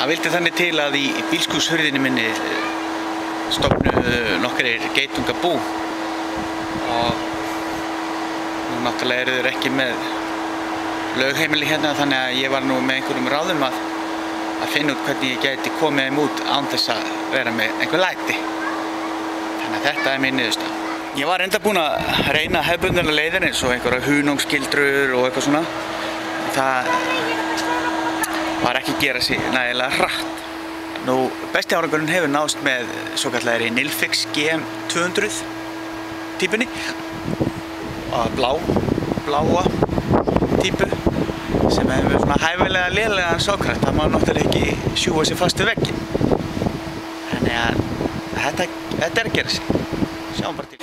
Það vildi þannig til að í bílskúrshurðinni minni stofnuðu nokkrir geitungabú og nú náttúrulega eru þeir ekki með lögheimili hérna, þannig að ég var nú með einhverjum ráðum að finna út hvernig ég gæti komið þeim út án þess að vera með einhver læti. Þannig að þetta er mín niðurstaða. Ég var enda búinn að reyna hefðbundna leiðir eins og einhverja hunungsgildrur og eitthvað svona. Það var ekki að gera sig nægilega hratt. Nú, besti árangurinn hefur náðst með svokallaðri Nilfix GM200 típunni og bláa típu sem hefur svona hæfilega lélegan sogkraft. Það má náttúrulega ekki sjúga sig fast við vegginn. Þannig að þetta er að gera sig. Sjáum bara til.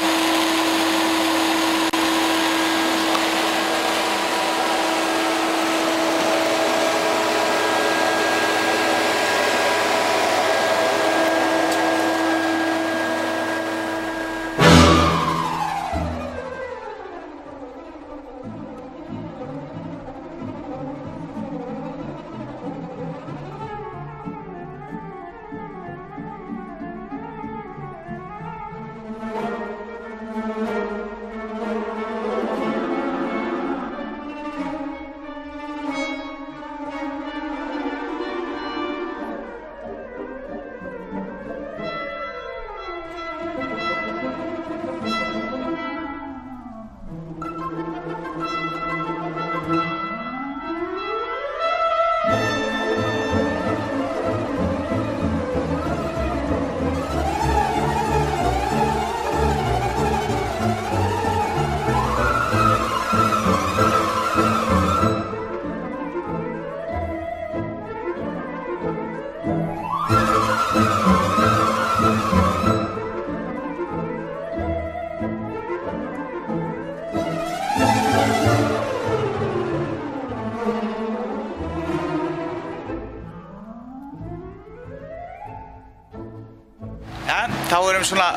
Þá erum svona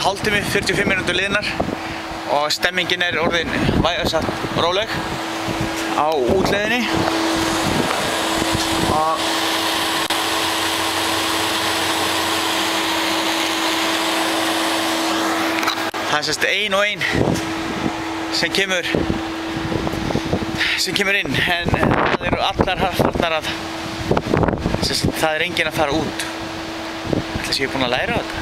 hálftími, 45 mínútur liðnar og stemmingin er orðin vægast sagt róleg á útleiðinni. Og það er sérst ein og ein sem kemur inn, en það eru allar farnar að það er enginn að fara út. Ætli sé ég búinn að læra þetta?